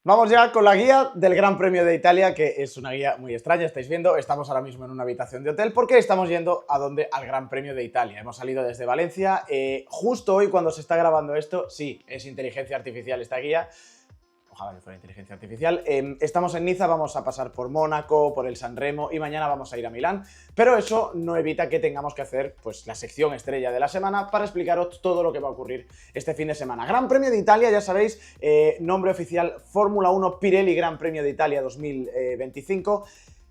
Vamos ya con la guía del Gran Premio de Italia, que es una guía muy extraña, estáis viendo, estamos ahora mismo en una habitación de hotel porque estamos yendo ¿a dónde? Al Gran Premio de Italia. Hemos salido desde Valencia, justo hoy cuando se está grabando esto, sí, es inteligencia artificial esta guía. Ojalá que fuera inteligencia artificial. Estamos en Niza, vamos a pasar por Mónaco, por el San Remo y mañana vamos a ir a Milán. Pero eso no evita que tengamos que hacer pues, la sección estrella de la semana para explicaros todo lo que va a ocurrir este fin de semana. Gran Premio de Italia, ya sabéis, nombre oficial Fórmula 1 Pirelli Gran Premio de Italia 2025.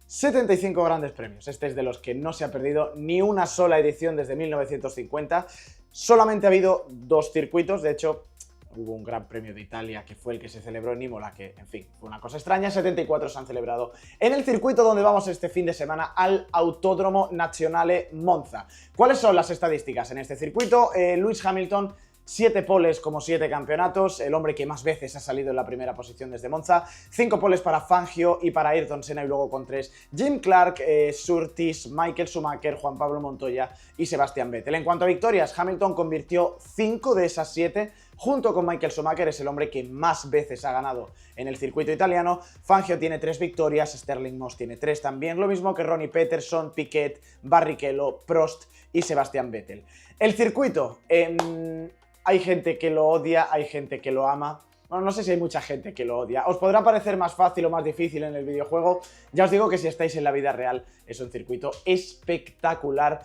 75 grandes premios. Este es de los que no se ha perdido ni una sola edición desde 1950. Solamente ha habido 2 circuitos, de hecho hubo un Gran Premio de Italia que fue el que se celebró en Imola, que, en fin, fue una cosa extraña. 74 se han celebrado en el circuito donde vamos este fin de semana, al Autódromo Nazionale Monza. ¿Cuáles son las estadísticas en este circuito? Lewis Hamilton, 7 poles como 7 campeonatos, el hombre que más veces ha salido en la primera posición desde Monza, 5 poles para Fangio y para Ayrton Senna y luego con 3 Jim Clark, Surtees, Michael Schumacher, Juan Pablo Montoya y Sebastian Vettel. En cuanto a victorias, Hamilton convirtió 5 de esas 7, junto con Michael Schumacher es el hombre que más veces ha ganado en el circuito italiano. Fangio tiene 3 victorias, Sterling Moss tiene 3 también, lo mismo que Ronnie Peterson, Piquet, Barrichello, Prost y Sebastian Vettel. El circuito, hay gente que lo odia, hay gente que lo ama. Bueno, no sé si hay mucha gente que lo odia. Os podrá parecer más fácil o más difícil en el videojuego. Ya os digo que si estáis en la vida real es un circuito espectacular.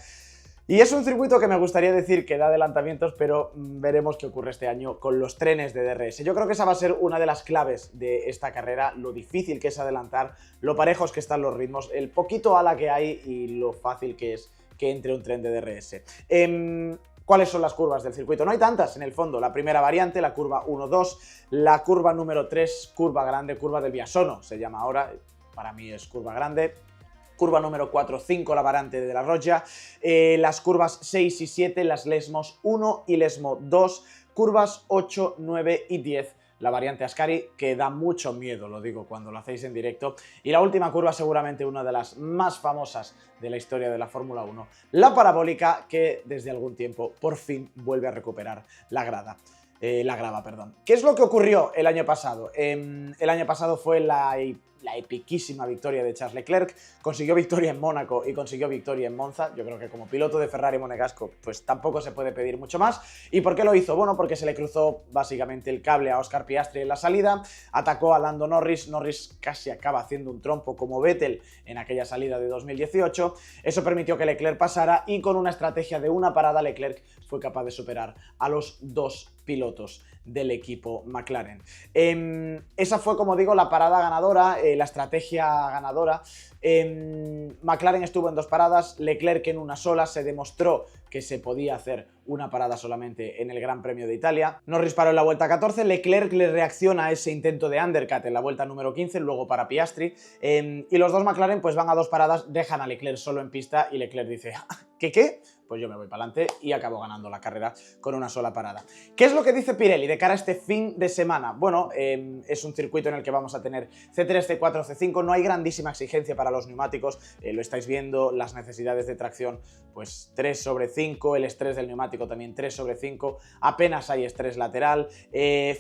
Y es un circuito que me gustaría decir que da adelantamientos, pero veremos qué ocurre este año con los trenes de DRS. Yo creo que esa va a ser una de las claves de esta carrera, lo difícil que es adelantar, lo parejos que están los ritmos, el poquito ala que hay y lo fácil que es que entre un tren de DRS. ¿Cuáles son las curvas del circuito? No hay tantas en el fondo. La primera variante, la curva 1-2, la curva número 3, curva grande, curva del Biasono, se llama ahora, para mí es curva grande. Curva número 4-5, la variante de la Roggia, las curvas 6 y 7, las Lesmos 1 y Lesmo 2, curvas 8, 9 y 10, la variante Ascari, que da mucho miedo, lo digo cuando lo hacéis en directo, y la última curva seguramente una de las más famosas de la historia de la Fórmula 1, la parabólica, que desde algún tiempo por fin vuelve a recuperar la grava. ¿Qué es lo que ocurrió el año pasado? El año pasado fue la epiquísima victoria de Charles Leclerc, consiguió victoria en Mónaco y consiguió victoria en Monza. Yo creo que como piloto de Ferrari monegasco pues tampoco se puede pedir mucho más. ¿Y por qué lo hizo? Bueno, porque se le cruzó básicamente el cable a Oscar Piastri en la salida, atacó a Lando Norris, Norris casi acaba haciendo un trompo como Vettel en aquella salida de 2018, eso permitió que Leclerc pasara y con una estrategia de una parada Leclerc fue capaz de superar a los 2 pilotos del equipo McLaren. Esa fue, como digo, la parada ganadora, la estrategia ganadora. McLaren estuvo en 2 paradas, Leclerc en una sola, se demostró que se podía hacer una parada solamente en el Gran Premio de Italia. Norris paró en la vuelta 14, Leclerc le reacciona a ese intento de undercut en la vuelta número 15, luego para Piastri, y los 2 McLaren pues van a 2 paradas, dejan a Leclerc solo en pista y Leclerc dice ¿qué? Pues yo me voy para adelante y acabo ganando la carrera con una sola parada. ¿Qué es lo que dice Pirelli de cara a este fin de semana? Bueno, es un circuito en el que vamos a tener C3, C4, C5, no hay grandísima exigencia para los neumáticos, lo estáis viendo, las necesidades de tracción pues 3/5, el estrés del neumático también 3/5, apenas hay estrés lateral,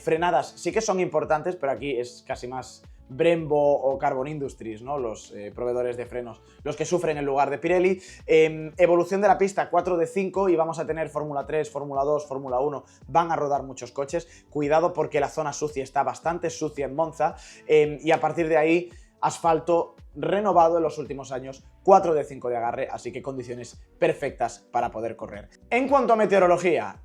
frenadas sí que son importantes, pero aquí es casi más Brembo o Carbon Industries, ¿no? Los proveedores de frenos, los que sufren en lugar de Pirelli. Evolución de la pista 4 de 5 y vamos a tener Fórmula 3, Fórmula 2, Fórmula 1, van a rodar muchos coches, cuidado porque la zona sucia está bastante sucia en Monza, y a partir de ahí asfalto renovado en los últimos años, 4 de 5 de agarre, así que condiciones perfectas para poder correr. En cuanto a meteorología,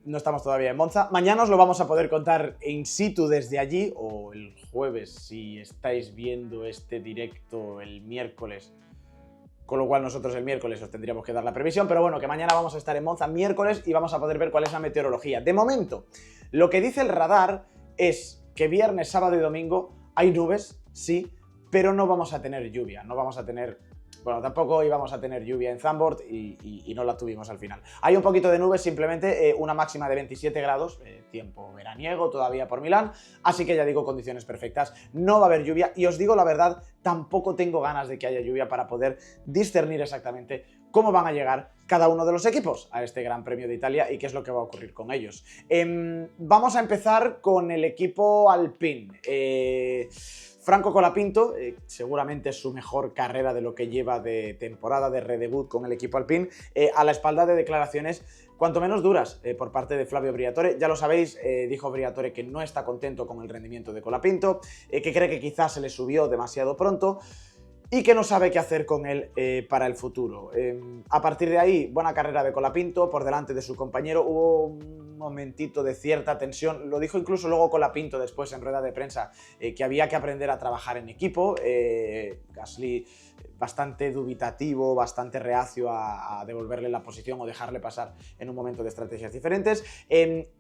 no estamos todavía en Monza, mañana os lo vamos a poder contar in situ desde allí, o el jueves si estáis viendo este directo el miércoles, con lo cual nosotros el miércoles os tendríamos que dar la previsión, pero bueno, que mañana vamos a estar en Monza miércoles y vamos a poder ver cuál es la meteorología. De momento, lo que dice el radar es que viernes, sábado y domingo hay nubes, sí, pero no vamos a tener lluvia, no vamos a tener... Bueno, tampoco íbamos a tener lluvia en Zandvoort y no la tuvimos al final. Hay un poquito de nubes, simplemente una máxima de 27 grados, tiempo veraniego todavía por Milán, así que ya digo, condiciones perfectas, no va a haber lluvia y os digo la verdad, tampoco tengo ganas de que haya lluvia para poder discernir exactamente cómo van a llegar cada uno de los equipos a este Gran Premio de Italia y qué es lo que va a ocurrir con ellos. Vamos a empezar con el equipo Alpine. Franco Colapinto, seguramente su mejor carrera de lo que lleva de temporada, de redebut con el equipo Alpine, a la espalda de declaraciones cuanto menos duras por parte de Flavio Briatore. Ya lo sabéis, dijo Briatore que no está contento con el rendimiento de Colapinto, que cree que quizás se le subió demasiado pronto y que no sabe qué hacer con él para el futuro. A partir de ahí, buena carrera de Colapinto, por delante de su compañero. Hubo un momentito de cierta tensión, lo dijo incluso luego Colapinto después en rueda de prensa, que había que aprender a trabajar en equipo. Gasly bastante dubitativo, bastante reacio a devolverle la posición o dejarle pasar en un momento de estrategias diferentes.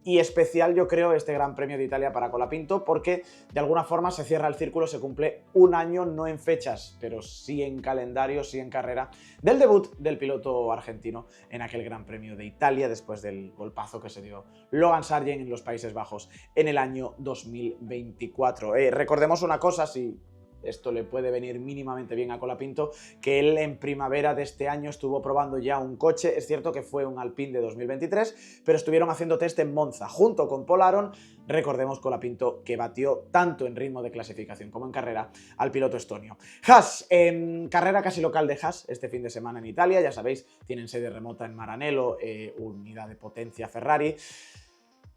Y especial, yo creo, este Gran Premio de Italia para Colapinto, porque de alguna forma se cierra el círculo, se cumple un año, no en fechas, pero sí en calendario, sí en carrera, del debut del piloto argentino en aquel Gran Premio de Italia, después del golpazo que se dio Logan Sargent en los Países Bajos en el año 2024. Recordemos una cosa, si esto le puede venir mínimamente bien a Colapinto, que él en primavera de este año estuvo probando ya un coche. Es cierto que fue un Alpine de 2023, pero estuvieron haciendo test en Monza junto con Paul Aron. Recordemos Colapinto que batió tanto en ritmo de clasificación como en carrera al piloto estonio. Haas, carrera casi local de Haas este fin de semana en Italia, ya sabéis, tienen sede remota en Maranello, unidad de potencia Ferrari.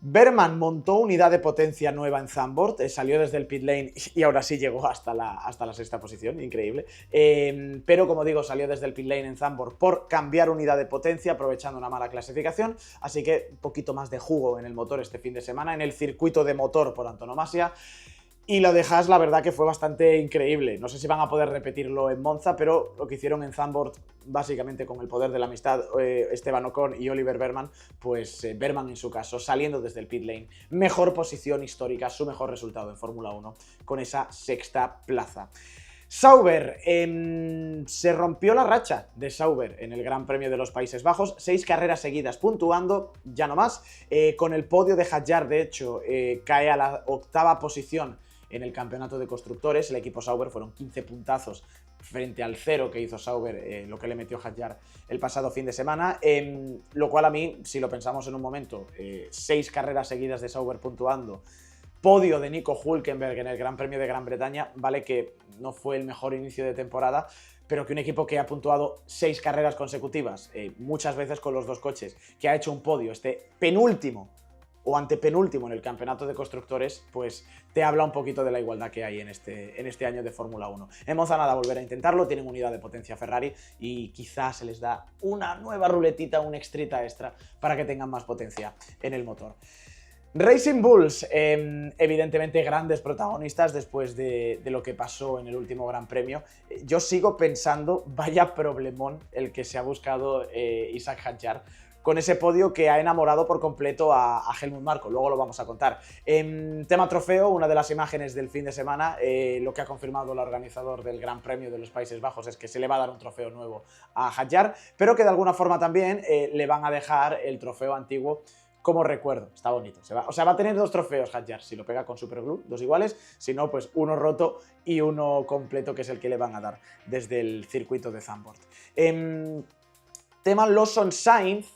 Berman montó unidad de potencia nueva en Zandvoort, salió desde el pit lane y ahora sí llegó hasta la sexta posición, increíble. Pero como digo, salió desde el pit lane en Zandvoort por cambiar unidad de potencia, aprovechando una mala clasificación, así que un poquito más de jugo en el motor este fin de semana, en el circuito de motor por antonomasia. Y lo de Haas, la verdad que fue bastante increíble. No sé si van a poder repetirlo en Monza, pero lo que hicieron en Zandvoort, básicamente con el poder de la amistad, Esteban Ocon y Oliver Berman, pues Berman en su caso, saliendo desde el pit lane, mejor posición histórica, su mejor resultado en Fórmula 1, con esa sexta plaza. Sauber, se rompió la racha de Sauber en el Gran Premio de los Países Bajos, 6 carreras seguidas puntuando, ya no más, con el podio de Hadjar, de hecho, cae a la 8ª posición en el campeonato de constructores. El equipo Sauber fueron 15 puntazos frente al 0 que hizo Sauber, lo que le metió Hadjar el pasado fin de semana, lo cual a mí, si lo pensamos en un momento, 6 carreras seguidas de Sauber puntuando, podio de Nico Hülkenberg en el Gran Premio de Gran Bretaña, vale que no fue el mejor inicio de temporada, pero que un equipo que ha puntuado 6 carreras consecutivas, muchas veces con los dos coches, que ha hecho un podio, este penúltimo o antepenúltimo en el campeonato de constructores, pues te habla un poquito de la igualdad que hay en este año de Fórmula 1. En Monza nada, volver a intentarlo, tienen unidad de potencia Ferrari y quizás se les da una nueva ruletita, un extrita extra para que tengan más potencia en el motor. Racing Bulls, evidentemente grandes protagonistas después de lo que pasó en el último Gran Premio. Yo sigo pensando, vaya problemón el que se ha buscado Isaac Hadjar, con ese podio que ha enamorado por completo a Helmut Marko, luego lo vamos a contar. Tema trofeo, una de las imágenes del fin de semana, lo que ha confirmado el organizador del Gran Premio de los Países Bajos es que se le va a dar un trofeo nuevo a Hadjar, pero que de alguna forma también le van a dejar el trofeo antiguo como recuerdo. Está bonito. Va a tener 2 trofeos Hadjar, si lo pega con Superglue, 2 iguales, si no, pues uno roto y uno completo, que es el que le van a dar desde el circuito de Zandvoort. Tema Lawson-Sainz,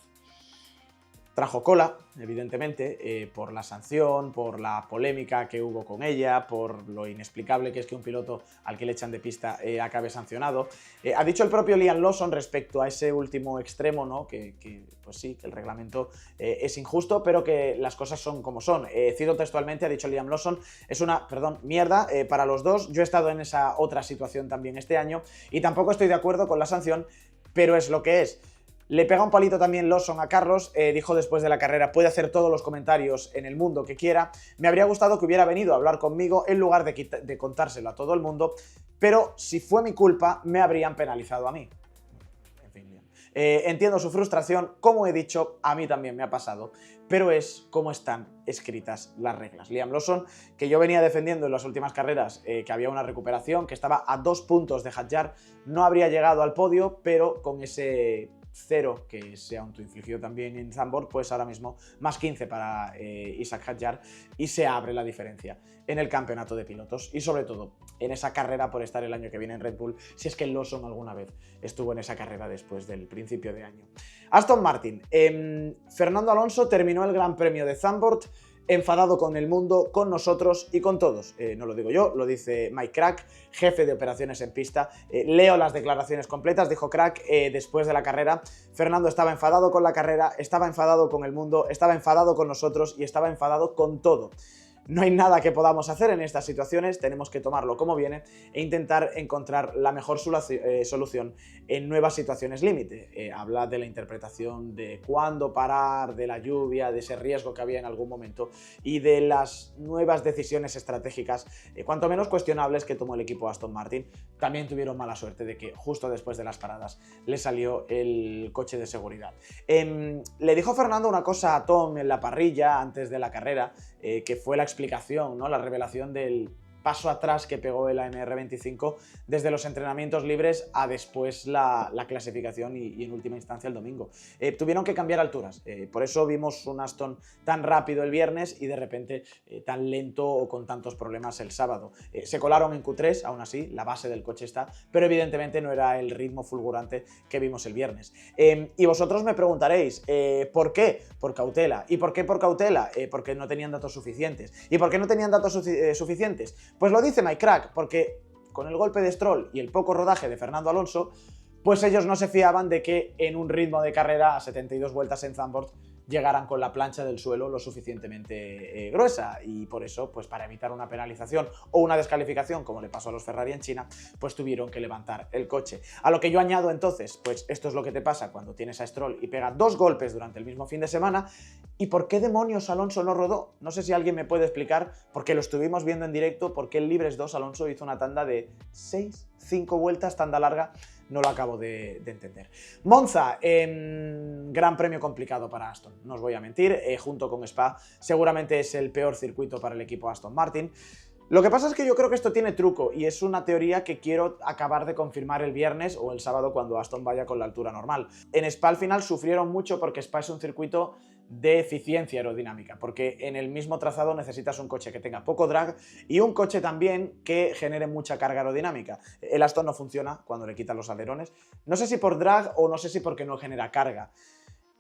trajo cola, evidentemente, por la sanción, por la polémica que hubo con ella, por lo inexplicable que es que un piloto al que le echan de pista acabe sancionado. Ha dicho el propio Liam Lawson respecto a ese último extremo, ¿no? Que pues sí, que el reglamento es injusto, pero que las cosas son como son. Cito textualmente, ha dicho Liam Lawson, es una, mierda para los dos. Yo he estado en esa otra situación también este año y tampoco estoy de acuerdo con la sanción, pero es lo que es. Le pega un palito también Lawson a Carlos, dijo después de la carrera, puede hacer todos los comentarios en el mundo que quiera, me habría gustado que hubiera venido a hablar conmigo en lugar de contárselo a todo el mundo, pero si fue mi culpa, me habrían penalizado a mí. En fin, entiendo su frustración, como he dicho, a mí también me ha pasado, pero es como están escritas las reglas. Liam Lawson, que yo venía defendiendo en las últimas carreras que había una recuperación, que estaba a 2 puntos de Hadjar, no habría llegado al podio, pero con ese 0 que se autoinfligió también en Zandvoort, pues ahora mismo más 15 para Isack Hadjar y se abre la diferencia en el campeonato de pilotos y sobre todo en esa carrera por estar el año que viene en Red Bull, si es que Lawson alguna vez estuvo en esa carrera después del principio de año. Aston Martin, Fernando Alonso terminó el Gran Premio de Zandvoort enfadado con el mundo, con nosotros y con todos. No lo digo yo, lo dice Mike Krack, jefe de operaciones en pista. Leo las declaraciones completas. Dijo Krack después de la carrera: Fernando estaba enfadado con la carrera, estaba enfadado con el mundo, estaba enfadado con nosotros y estaba enfadado con todo. No hay nada que podamos hacer en estas situaciones, tenemos que tomarlo como viene e intentar encontrar la mejor solución en nuevas situaciones límite. Habla de la interpretación de cuándo parar, de la lluvia, de ese riesgo que había en algún momento y de las nuevas decisiones estratégicas, cuanto menos cuestionables, que tomó el equipo Aston Martin. También tuvieron mala suerte de que justo después de las paradas le salió el coche de seguridad. Le dijo Fernando una cosa a Tom en la parrilla antes de la carrera, que fue la explicación, ¿no? La revelación del paso atrás que pegó el AMR25 desde los entrenamientos libres a después la clasificación y en última instancia el domingo. Tuvieron que cambiar alturas, por eso vimos un Aston tan rápido el viernes y de repente tan lento o con tantos problemas el sábado. Se colaron en Q3, aún así, la base del coche está, pero evidentemente no era el ritmo fulgurante que vimos el viernes. Y vosotros me preguntaréis, ¿por qué? Por cautela. ¿Y por qué por cautela? Porque no tenían datos suficientes. ¿Y por qué no tenían datos suficientes? Pues lo dice Mike Krack, porque con el golpe de Stroll y el poco rodaje de Fernando Alonso, pues ellos no se fiaban de que en un ritmo de carrera a 72 vueltas en Zandvoort llegaran con la plancha del suelo lo suficientemente gruesa, y por eso, pues para evitar una penalización o una descalificación, como le pasó a los Ferrari en China, pues tuvieron que levantar el coche. A lo que yo añado entonces, pues esto es lo que te pasa cuando tienes a Stroll y pega 2 golpes durante el mismo fin de semana. ¿Y por qué demonios Alonso no rodó? No sé si alguien me puede explicar, porque lo estuvimos viendo en directo, por qué en Libres 2 Alonso hizo una tanda de 5 vueltas, tanda larga. No lo acabo de entender. Monza, gran premio complicado para Aston, no os voy a mentir, junto con Spa, seguramente es el peor circuito para el equipo Aston Martin. Lo que pasa es que yo creo que esto tiene truco y es una teoría que quiero acabar de confirmar el viernes o el sábado cuando Aston vaya con la altura normal. En Spa al final sufrieron mucho porque Spa es un circuito de eficiencia aerodinámica, porque en el mismo trazado necesitas un coche que tenga poco drag y un coche también que genere mucha carga aerodinámica. El Aston no funciona cuando le quitan los alerones, no sé si por drag o no sé si porque no genera carga.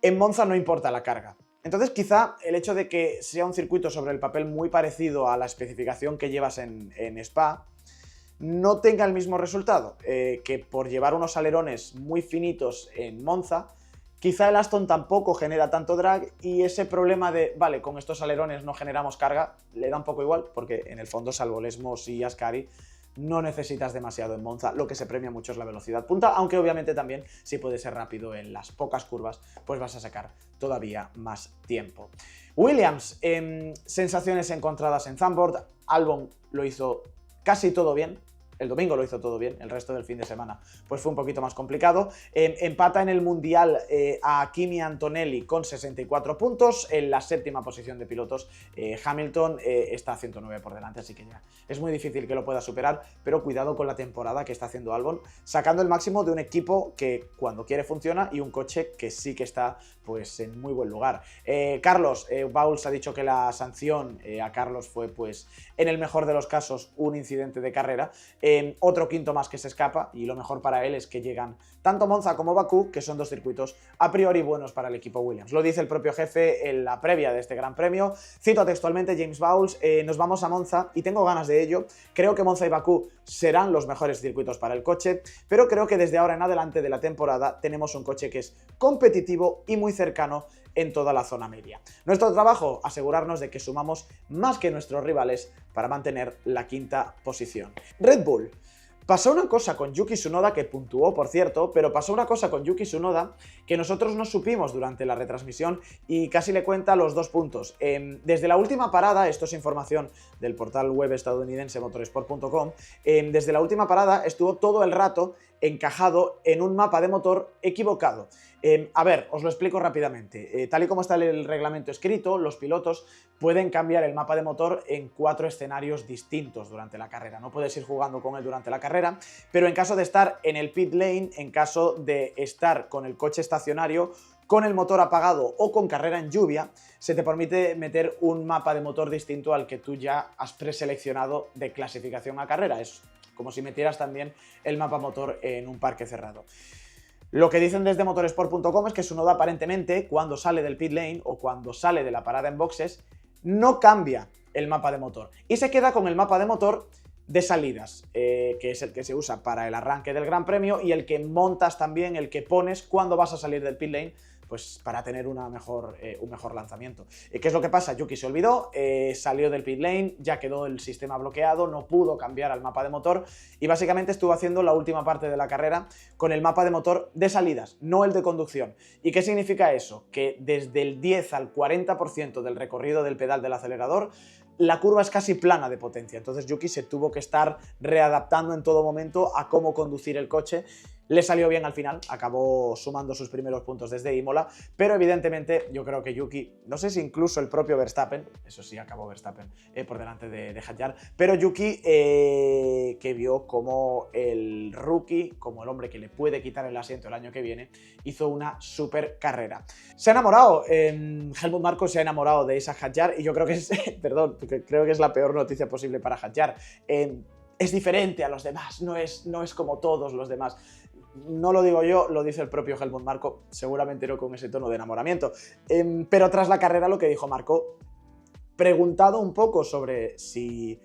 En Monza no importa la carga. Entonces quizá el hecho de que sea un circuito sobre el papel muy parecido a la especificación que llevas en Spa no tenga el mismo resultado, que por llevar unos alerones muy finitos en Monza, quizá el Aston tampoco genera tanto drag y ese problema de, vale, con estos alerones no generamos carga, le da un poco igual, porque en el fondo, salvo Lesmos y Ascari, no necesitas demasiado en Monza, lo que se premia mucho es la velocidad punta, aunque obviamente también, si puedes ser rápido en las pocas curvas, pues vas a sacar todavía más tiempo. Williams, sensaciones encontradas en Zandvoort. Albon lo hizo casi todo bien. El domingo lo hizo todo bien, el resto del fin de semana pues fue un poquito más complicado. Empata en el Mundial a Kimi Antonelli con 64 puntos, en la 7ª posición de pilotos. Hamilton está a 109 por delante, así que ya es muy difícil que lo pueda superar, pero cuidado con la temporada que está haciendo Albon, sacando el máximo de un equipo que cuando quiere funciona y un coche que sí que está pues en muy buen lugar. Carlos, Bowles ha dicho que la sanción a Carlos fue pues en el mejor de los casos un incidente de carrera. Otro quinto más que se escapa, y lo mejor para él es que llegan tanto Monza como Bakú, que son 2 circuitos a priori buenos para el equipo Williams. Lo dice el propio jefe en la previa de este gran premio. Cito textualmente James Bowles: nos vamos a Monza y tengo ganas de ello. Creo que Monza y Bakú serán los mejores circuitos para el coche, pero creo que desde ahora en adelante de la temporada tenemos un coche que es competitivo y muy cercano en toda la zona media. Nuestro trabajo, asegurarnos de que sumamos más que nuestros rivales para mantener la 5ª posición. Red Bull. Pasó una cosa con Yuki Tsunoda, que puntuó, por cierto, pero pasó una cosa con Yuki Tsunoda que nosotros no supimos durante la retransmisión y casi le cuenta los 2 puntos. Desde la última parada, esto es información del portal web estadounidense motorsport.com, desde la última parada estuvo todo el rato encajado en un mapa de motor equivocado. A ver, os lo explico rápidamente. Tal y como está el reglamento escrito, los pilotos pueden cambiar el mapa de motor en 4 escenarios distintos durante la carrera. No puedes ir jugando con él durante la carrera, pero en caso de estar en el pit lane, en caso de estar con el coche estacionario, con el motor apagado o con carrera en lluvia, se te permite meter un mapa de motor distinto al que tú ya has preseleccionado de clasificación a carrera. Es como si metieras también el mapa motor en un parque cerrado. Lo que dicen desde motorsport.com es que Tsunoda aparentemente, cuando sale del pit lane o cuando sale de la parada en boxes, no cambia el mapa de motor y se queda con el mapa de motor de salidas, que es el que se usa para el arranque del Gran Premio y el que montas también, el que pones cuando vas a salir del pit lane, pues para tener un mejor lanzamiento. ¿Qué es lo que pasa? Yuki se olvidó, salió del pit lane, ya quedó el sistema bloqueado, no pudo cambiar al mapa de motor y básicamente estuvo haciendo la última parte de la carrera con el mapa de motor de salidas, no el de conducción. ¿Y qué significa eso? Que desde el 10 al 40% del recorrido del pedal del acelerador, la curva es casi plana de potencia, entonces Yuki se tuvo que estar readaptando en todo momento a cómo conducir el coche. Le salió bien al final, acabó sumando sus primeros puntos desde Imola, pero evidentemente yo creo que Yuki, no sé si incluso el propio Verstappen, eso sí, acabó Verstappen por delante de Hadjar, pero Yuki que vio como el rookie, como el hombre que le puede quitar el asiento el año que viene, hizo una super carrera. Se ha enamorado, Helmut Marko se ha enamorado de Isaac Hadjar y yo creo que es, perdón, creo que es la peor noticia posible para Hadjar. Es diferente a los demás, no es como todos los demás. No lo digo yo, lo dice el propio Helmut Marko, seguramente no con ese tono de enamoramiento. Pero tras la carrera lo que dijo Marko, preguntado un poco sobre si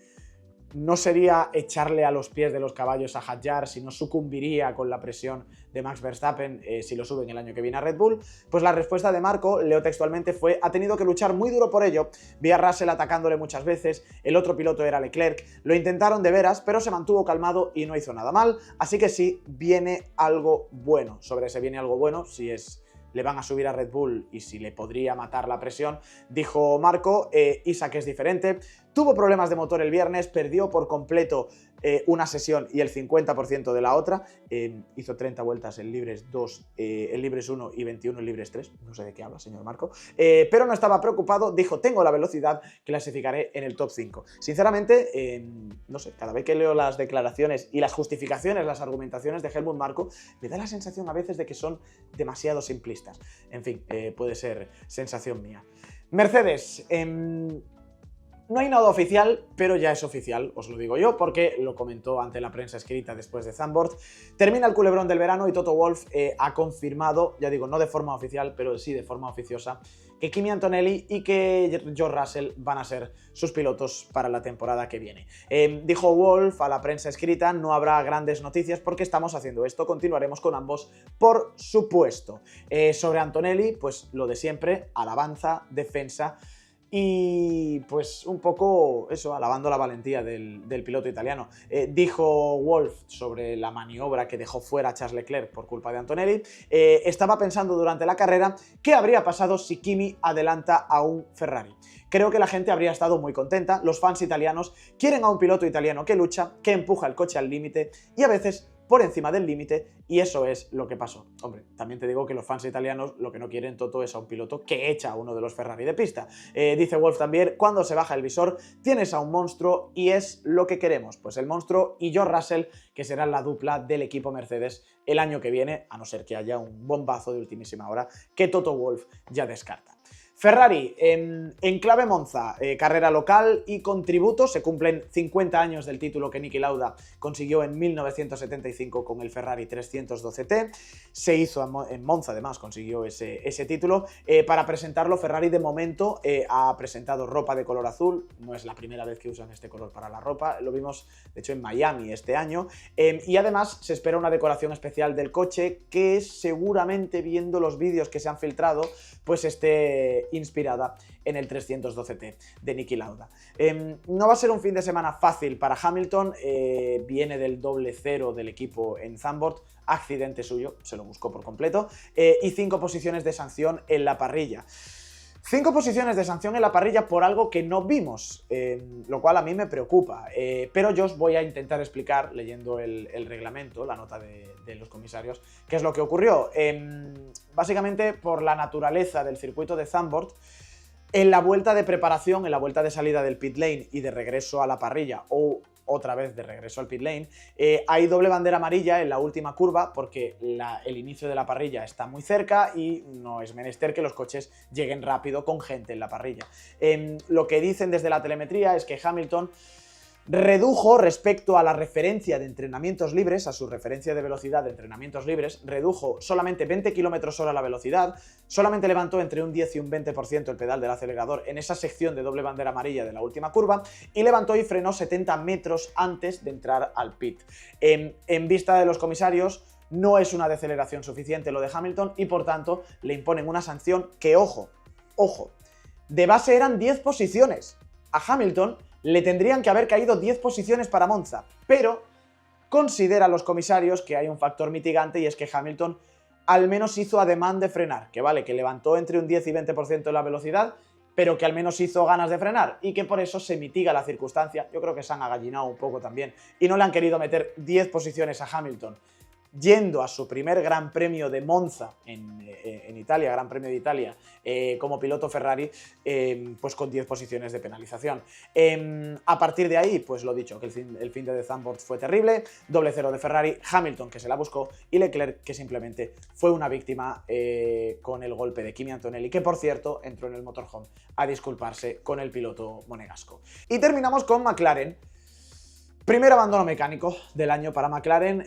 no sería echarle a los pies de los caballos a Hadjar, si no sucumbiría con la presión de Max Verstappen si lo suben el año que viene a Red Bull, pues la respuesta de Marko, leo textualmente, fue: ha tenido que luchar muy duro por ello, vi a Russell atacándole muchas veces, el otro piloto era Leclerc, lo intentaron de veras, pero se mantuvo calmado y no hizo nada mal, así que sí, viene algo bueno. Sobre ese viene algo bueno, si es... le van a subir a Red Bull y si le podría matar la presión, dijo Marko. Isaac es diferente, tuvo problemas de motor el viernes, perdió por completo una sesión y el 50% de la otra, hizo 30 vueltas en libres 2, en libres 1 y 21 en libres 3, no sé de qué habla señor Marko, pero no estaba preocupado, dijo: tengo la velocidad, clasificaré en el top 5. Sinceramente, no sé, cada vez que leo las declaraciones y las justificaciones, las argumentaciones de Helmut Marko, me da la sensación a veces de que son demasiado simplistas. En fin, puede ser sensación mía. Mercedes, no hay nada oficial, pero ya es oficial, os lo digo yo, porque lo comentó ante la prensa escrita después de Zandvoort. Termina el culebrón del verano y Toto Wolff ha confirmado, ya digo, no de forma oficial, pero sí de forma oficiosa, que Kimi Antonelli y que George Russell van a ser sus pilotos para la temporada que viene. Dijo Wolff a la prensa escrita: no habrá grandes noticias porque estamos haciendo esto, continuaremos con ambos, por supuesto. Sobre Antonelli, pues lo de siempre, alabanza, defensa, y pues un poco eso, alabando la valentía del piloto italiano. Dijo Wolff sobre la maniobra que dejó fuera a Charles Leclerc por culpa de Antonelli: estaba pensando durante la carrera qué habría pasado si Kimi adelanta a un Ferrari. Creo que la gente habría estado muy contenta, los fans italianos quieren a un piloto italiano que lucha, que empuja el coche al límite y a veces por encima del límite, y eso es lo que pasó. Hombre, también te digo que los fans italianos lo que no quieren, Toto, es a un piloto que echa a uno de los Ferrari de pista. Dice Wolff también: cuando se baja el visor tienes a un monstruo y es lo que queremos. Pues el monstruo y George Russell, que serán la dupla del equipo Mercedes el año que viene, a no ser que haya un bombazo de ultimísima hora que Toto Wolff ya descarta. Ferrari, en clave Monza, carrera local y con tributo, se cumplen 50 años del título que Niki Lauda consiguió en 1975 con el Ferrari 312T, se hizo en Monza, además consiguió ese título. Para presentarlo, Ferrari de momento ha presentado ropa de color azul, no es la primera vez que usan este color para la ropa, lo vimos de hecho en Miami este año, y además se espera una decoración especial del coche que seguramente, viendo los vídeos que se han filtrado, pues esté inspirada en el 312T de Niki Lauda. No va a ser un fin de semana fácil para Hamilton, viene del doble cero del equipo en Zandvoort, accidente suyo, se lo buscó por completo, y 5 posiciones de sanción en la parrilla. 5 posiciones de sanción en la parrilla por algo que no vimos, lo cual a mí me preocupa, pero yo os voy a intentar explicar, leyendo el reglamento, la nota de los comisarios, qué es lo que ocurrió. Básicamente, por la naturaleza del circuito de Zandvoort, en la vuelta de preparación, en la vuelta de salida del pit lane y de regreso a la parrilla, o otra vez de regreso al pit lane, hay doble bandera amarilla en la última curva porque el inicio de la parrilla está muy cerca y no es menester que los coches lleguen rápido con gente en la parrilla. Lo que dicen desde la telemetría es que Hamilton redujo respecto a la referencia de entrenamientos libres, a su referencia de velocidad de entrenamientos libres, redujo solamente 20 km/h la velocidad, solamente levantó entre un 10 y un 20% el pedal del acelerador en esa sección de doble bandera amarilla de la última curva y levantó y frenó 70 metros antes de entrar al pit. En vista de los comisarios, no es una deceleración suficiente lo de Hamilton y por tanto le imponen una sanción que, ojo, de base eran 10 posiciones. A Hamilton le tendrían que haber caído 10 posiciones para Monza, pero consideran los comisarios que hay un factor mitigante y es que Hamilton al menos hizo ademán de frenar, que vale, que levantó entre un 10 y 20% la velocidad, pero que al menos hizo ganas de frenar y que por eso se mitiga la circunstancia. Yo creo que se han agallinado un poco también y no le han querido meter 10 posiciones a Hamilton yendo a su primer Gran Premio de Monza en Italia, Gran Premio de Italia, como piloto Ferrari, pues con 10 posiciones de penalización. A partir de ahí, pues lo dicho, que el fin de Zandvoort fue terrible, doble cero de Ferrari, Hamilton que se la buscó y Leclerc que simplemente fue una víctima con el golpe de Kimi Antonelli, que por cierto entró en el motorhome a disculparse con el piloto monegasco. Y terminamos con McLaren. Primer abandono mecánico del año para McLaren,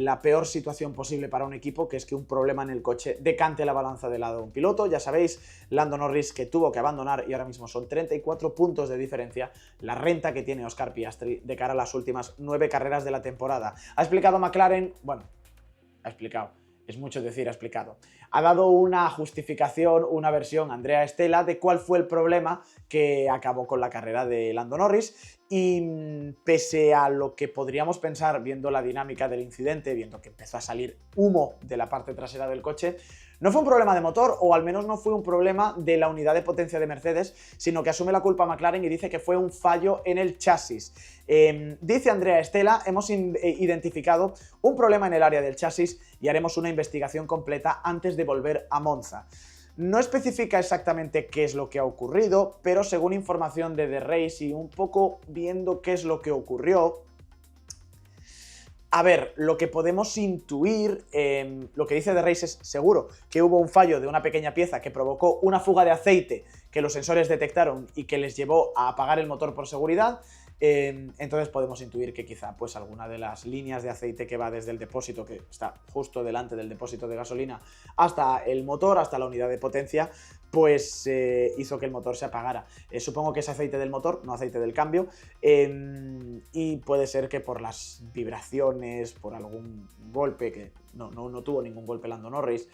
la peor situación posible para un equipo, que es que un problema en el coche decante la balanza del lado de un piloto. Ya sabéis, Lando Norris que tuvo que abandonar y ahora mismo son 34 puntos de diferencia la renta que tiene Oscar Piastri de cara a las últimas 9 carreras de la temporada. Ha explicado McLaren, bueno, ha explicado, es mucho decir, ha explicado. Ha dado una justificación, una versión Andrea Stella de cuál fue el problema que acabó con la carrera de Lando Norris y pese a lo que podríamos pensar viendo la dinámica del incidente, viendo que empezó a salir humo de la parte trasera del coche, no fue un problema de motor o al menos no fue un problema de la unidad de potencia de Mercedes, sino que asume la culpa a McLaren y dice que fue un fallo en el chasis. Dice Andrea Stella, hemos identificado un problema en el área del chasis y haremos una investigación completa antes de volver a Monza. No especifica exactamente qué es lo que ha ocurrido, pero según información de The Race y un poco viendo qué es lo que ocurrió, a ver, lo que podemos intuir, lo que dice The Race es seguro que hubo un fallo de una pequeña pieza que provocó una fuga de aceite que los sensores detectaron y que les llevó a apagar el motor por seguridad. Entonces podemos intuir que quizá pues alguna de las líneas de aceite que va desde el depósito, que está justo delante del depósito de gasolina, hasta el motor, hasta la unidad de potencia, pues hizo que el motor se apagara. Supongo que es aceite del motor, no aceite del cambio, y puede ser que por las vibraciones, por algún golpe, que no tuvo ningún golpe Lando Norris,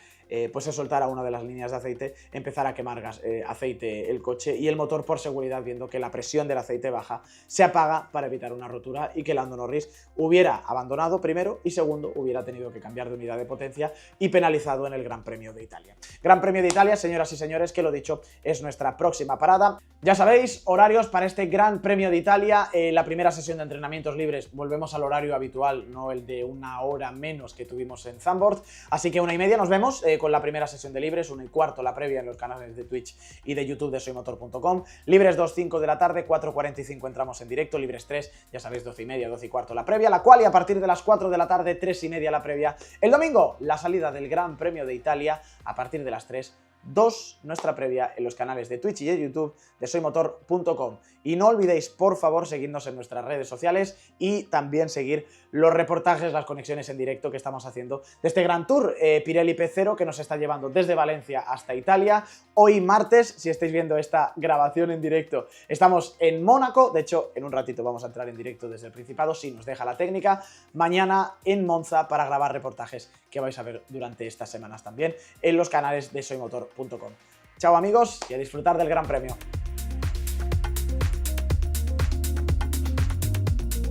pues se soltara una de las líneas de aceite, empezara a quemar aceite el coche y el motor, por seguridad, viendo que la presión del aceite baja, se apaga para evitar una rotura y que Lando Norris hubiera abandonado primero y segundo hubiera tenido que cambiar de unidad de potencia y penalizado en el Gran Premio de Italia. Gran Premio de Italia, señoras y señores, que lo dicho, es nuestra próxima parada. Ya sabéis, horarios para este Gran Premio de Italia. La primera sesión de entrenamientos libres, volvemos al horario habitual, no el de una hora menos que tuvimos en Zandvoort, así que 1:30 nos vemos con la primera sesión de libres, 1:15 la previa en los canales de Twitch y de YouTube de soymotor.com, libres 2:05 de la tarde, 4:45 entramos en directo, libres 3, ya sabéis, 12:30, 12:15 la previa, la cual y a partir de las 4 de la tarde, 3:30 la previa. El domingo, la salida del Gran Premio de Italia, a partir de las 3, 2, nuestra previa en los canales de Twitch y de YouTube de soymotor.com. Y no olvidéis, por favor, seguirnos en nuestras redes sociales y también seguir los reportajes, las conexiones en directo que estamos haciendo de este Gran Tour Pirelli P0 que nos está llevando desde Valencia hasta Italia. Hoy martes, si estáis viendo esta grabación en directo, estamos en Mónaco. De hecho, en un ratito vamos a entrar en directo desde el Principado, si nos deja la técnica. Mañana en Monza para grabar reportajes que vais a ver durante estas semanas también en los canales de soymotor.com. Chao amigos y a disfrutar del Gran Premio.